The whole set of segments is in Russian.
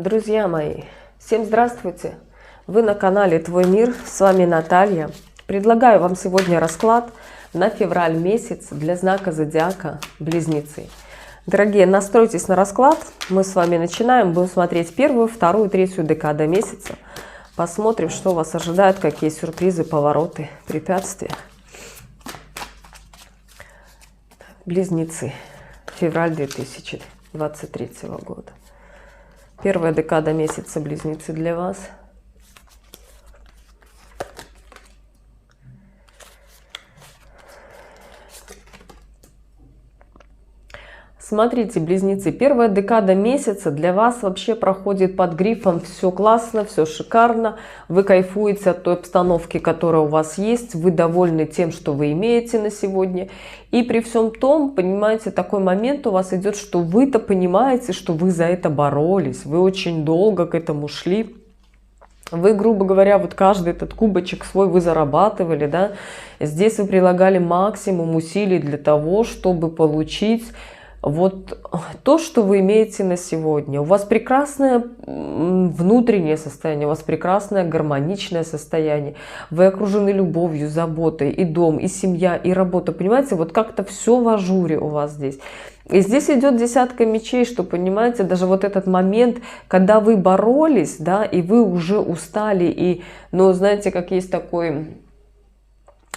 Друзья мои, всем здравствуйте! Вы на канале Твой Мир, с вами Наталья. Предлагаю вам сегодня расклад на февраль месяц для знака зодиака Близнецы. Дорогие, настройтесь на расклад, мы с вами начинаем, будем смотреть первую, вторую, третью декаду месяца. Посмотрим, что вас ожидает, какие сюрпризы, повороты, препятствия. Близнецы, февраль 2023 года. Первая декада месяца Близнецы для вас. Смотрите, Близнецы, первая декада месяца для вас вообще проходит под грифом «все классно, все шикарно», вы кайфуете от той обстановки, которая у вас есть, вы довольны тем, что вы имеете на сегодня. И при всем том, понимаете, такой момент у вас идет, что вы-то понимаете, что вы за это боролись, вы очень долго к этому шли. Вы, грубо говоря, вот каждый этот кубочек свой вы зарабатывали, да, здесь вы прилагали максимум усилий для того, чтобы получить вот то, что вы имеете на сегодня. У вас прекрасное внутреннее состояние, у вас прекрасное гармоничное состояние. Вы окружены любовью, заботой, и дом, и семья, и работа. Понимаете, вот как-то все в ажуре у вас здесь. И здесь идет десятка мечей, что, понимаете, даже вот этот момент, когда вы боролись, да, и вы уже устали, и, ну, знаете, как есть такой...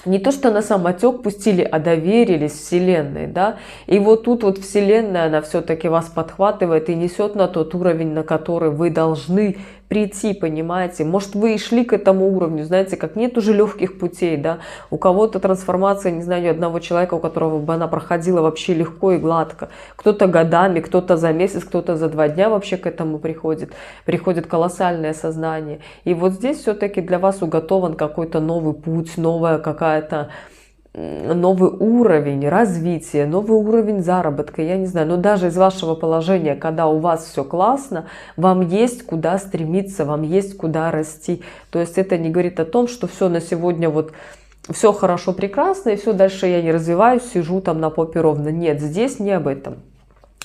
Не то, что на самотек пустили, а доверились Вселенной, да. И вот тут вот Вселенная, она все-таки вас подхватывает и несет на тот уровень, на который вы должны прийти, понимаете. Может, вы и шли к этому уровню, знаете, как нет уже легких путей, да. У кого-то трансформация, не знаю, ни одного человека, у которого бы она проходила вообще легко и гладко. Кто-то годами, кто-то за месяц, кто-то за 2 дня вообще к этому приходит. Приходит колоссальное сознание. И вот здесь все-таки для вас уготован какой-то новый путь, новая какая-то... новый уровень развития, новый уровень заработка, я не знаю, но даже из вашего положения, когда у вас все классно, вам есть куда стремиться, вам есть куда расти. То есть это не говорит о том, что все на сегодня вот все хорошо, прекрасно, и все, дальше я не развиваюсь, сижу там на попе ровно. Нет, здесь не об этом.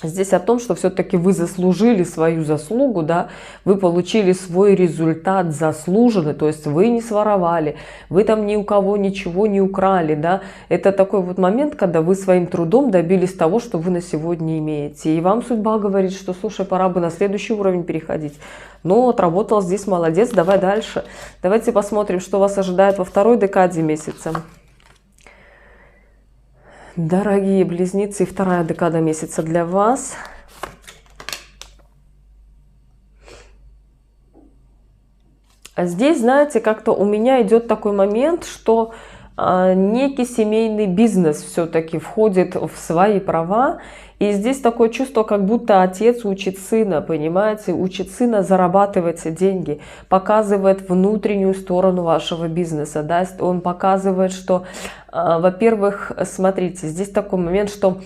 Здесь о том, что все-таки вы заслужили свою заслугу, да, вы получили свой результат заслуженный, то есть вы не своровали, вы там ни у кого ничего не украли, да. Это такой вот момент, когда вы своим трудом добились того, что вы на сегодня имеете. И вам судьба говорит, что, слушай, пора бы на следующий уровень переходить. Ну, отработал здесь, молодец, давай дальше. Давайте посмотрим, что вас ожидает во второй декаде месяца. Дорогие Близнецы, вторая декада месяца для вас. А здесь, знаете, как-то у меня идет такой момент, что некий семейный бизнес все-таки входит в свои права. И здесь такое чувство, как будто отец учит сына, понимаете, учит сына зарабатывать деньги, показывает внутреннюю сторону вашего бизнеса, да, он показывает, что, во-первых, смотрите, здесь такой момент, что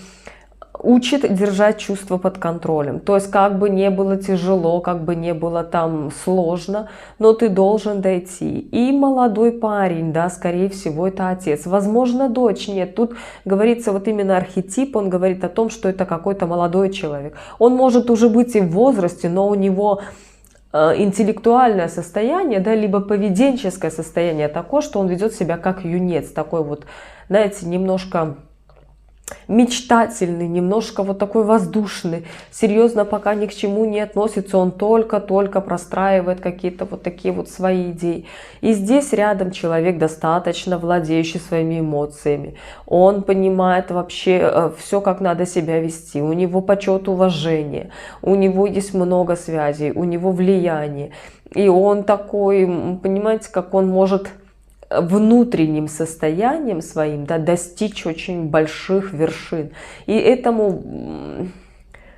учит держать чувства под контролем. То есть как бы не было тяжело, как бы не было там сложно, но ты должен дойти. И молодой парень, да, скорее всего, это отец. Возможно, дочь. Нет, тут говорится вот именно архетип, он говорит о том, что это какой-то молодой человек. Он может уже быть и в возрасте, но у него интеллектуальное состояние, да, либо поведенческое состояние такое, что он ведет себя как юнец. Такой вот, знаете, немножко... мечтательный, немножко вот такой воздушный, серьезно пока ни к чему не относится, он только-только простраивает какие-то вот такие вот свои идеи. И здесь рядом человек, достаточно владеющий своими эмоциями, он понимает вообще все, как надо себя вести, у него почет, уважение, у него есть много связей, у него влияние, и он такой, понимаете, как он может... внутренним состоянием своим, да, достичь очень больших вершин. И этому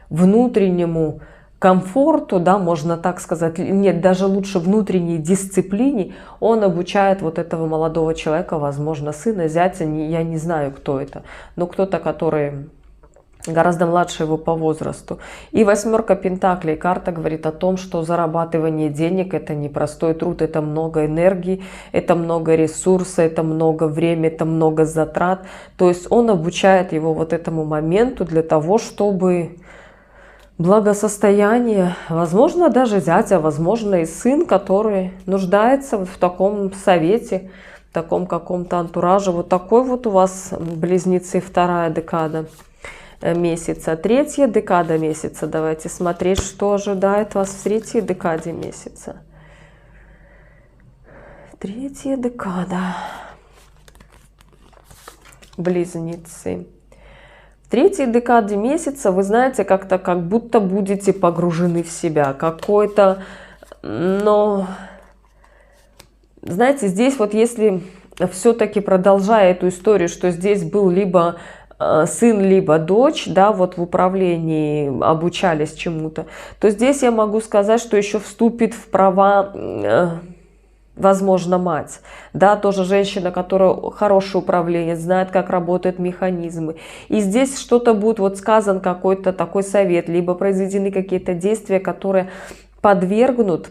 внутреннему комфорту, да, можно так сказать, нет, даже лучше внутренней дисциплине, он обучает вот этого молодого человека, возможно, сына, зятя, я не знаю, кто это, но кто-то, который... гораздо младше его по возрасту. И 8 пентаклей, карта говорит о том, что зарабатывание денег — это непростой труд, это много энергии, это много ресурса, это много времени, это много затрат. То есть он обучает его вот этому моменту для того, чтобы благосостояние, возможно, даже зятя, возможно, и сын, который нуждается в таком совете, в таком каком-то антураже. Вот такой вот у вас, близнецы, вторая декада месяца. Третья декада месяца. Давайте смотреть, что ожидает вас в третьей декаде месяца. Третья декада. Близнецы. В третьей декаде месяца вы знаете, как-то как будто будете погружены в себя. Какой-то, но, знаете, здесь вот если все-таки продолжая эту историю, что здесь был либо сын, либо дочь, да, вот в управлении обучались чему-то, то здесь я могу сказать, что еще вступит в права, возможно, мать, да, тоже женщина, которая хороший управленец, знает, как работают механизмы. И здесь что-то будет вот сказан какой-то такой совет, либо произведены какие-то действия, которые подвергнут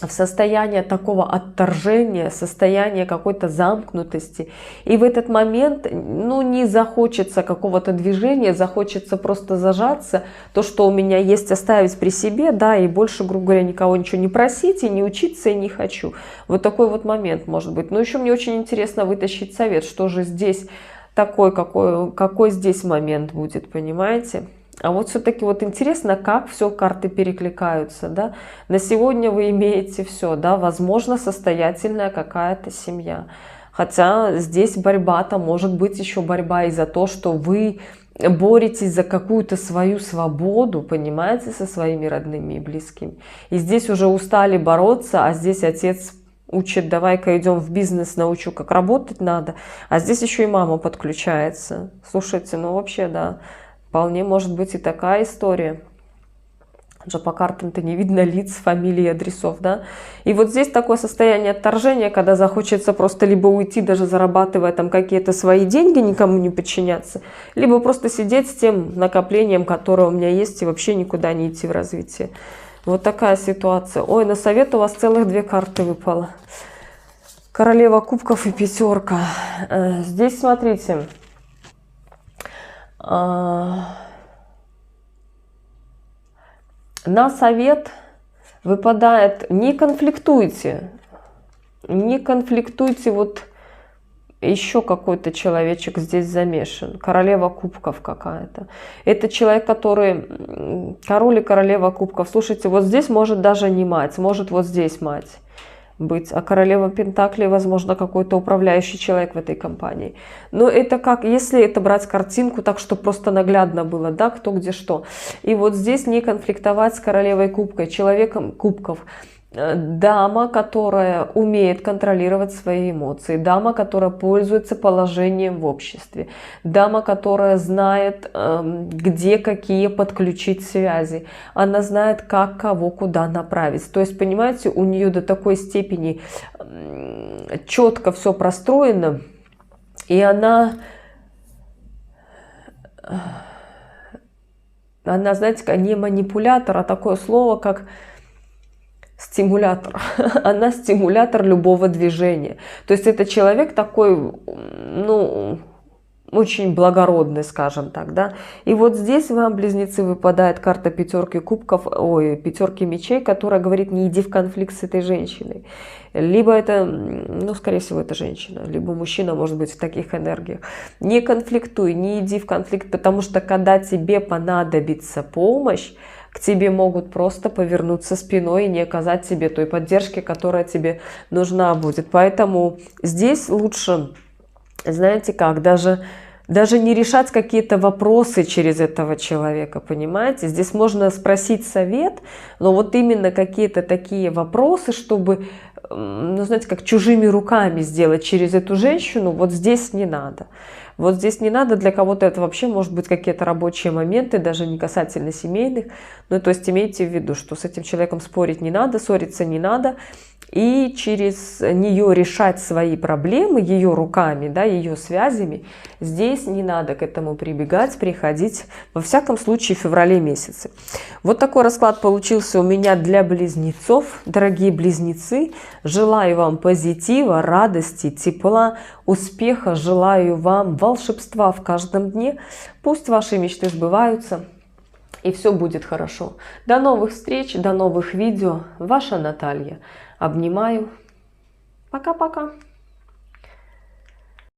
в состояние такого отторжения, состояние какой-то замкнутости. И в этот момент, ну, не захочется какого-то движения, захочется просто зажаться. То, что у меня есть, оставить при себе, да, и больше, грубо говоря, никого ничего не просить, и не учиться, и не хочу. Вот такой вот момент может быть. Но еще мне очень интересно вытащить совет, что же здесь такой, какой здесь момент будет, понимаете? А вот все-таки вот интересно, как все карты перекликаются, да. На сегодня вы имеете все, да, возможно, состоятельная какая-то семья. Хотя здесь борьба-то, может быть, еще борьба и за то, что вы боретесь за какую-то свою свободу, понимаете, со своими родными и близкими. И здесь уже устали бороться, а здесь отец учит: давай-ка идем в бизнес, научу, как работать надо. А здесь еще и мама подключается. Слушайте, ну вообще, да. Вполне может быть и такая история. Уже по картам-то не видно лиц, фамилий, адресов, да. И вот здесь такое состояние отторжения, когда захочется просто либо уйти, даже зарабатывая там какие-то свои деньги, никому не подчиняться, либо просто сидеть с тем накоплением, которое у меня есть, и вообще никуда не идти в развитие. Вот такая ситуация. Ой, на совет у вас целых две карты выпало. Королева кубков и пятерка. Здесь, смотрите, на совет выпадает: не конфликтуйте. Не конфликтуйте, вот еще какой-то человечек здесь замешан. Королева кубков какая-то. Это человек, который... Король и королева кубков. Слушайте, вот здесь может даже не мать, может вот здесь мать быть. А королева пентаклей, возможно, какой-то управляющий человек в этой компании. Но это как, если это брать картинку так, чтобы просто наглядно было, да, кто где что. И вот здесь не конфликтовать с королевой кубкой, человеком кубков. Дама, которая умеет контролировать свои эмоции, дама, которая пользуется положением в обществе, дама, которая знает, где какие подключить связи, она знает, как кого куда направить. То есть, понимаете, у нее до такой степени четко все простроено, и она, знаете, не манипулятор, а такое слово, как стимулятор. Она стимулятор любого движения. То есть это человек такой, ну, очень благородный, скажем так, да. И вот здесь вам, близнецы, выпадает карта пятерки кубков, ой, пятерки мечей, которая говорит: не иди в конфликт с этой женщиной. Либо это, ну, скорее всего, это женщина, либо мужчина, может быть, в таких энергиях. Не конфликтуй, не иди в конфликт, потому что когда тебе понадобится помощь, к тебе могут просто повернуться спиной и не оказать тебе той поддержки, которая тебе нужна будет. Поэтому здесь лучше, знаете как, даже не решать какие-то вопросы через этого человека, понимаете? Здесь можно спросить совет, но вот именно какие-то такие вопросы, чтобы, ну, знаете, как чужими руками сделать через эту женщину, вот здесь не надо. Вот здесь не надо, для кого-то это вообще может быть какие-то рабочие моменты, даже не касательно семейных. Ну, то есть имейте в виду, что с этим человеком спорить не надо, ссориться не надо. И через нее решать свои проблемы ее руками, да, ее связями, здесь не надо к этому прибегать, приходить, во всяком случае, в феврале месяце. Вот такой расклад получился у меня для близнецов. Дорогие близнецы, желаю вам позитива, радости, тепла, успеха, желаю вам волшебства в каждом дне. Пусть ваши мечты сбываются. И все будет хорошо. До новых встреч, до новых видео. Ваша Наталья. Обнимаю. Пока-пока.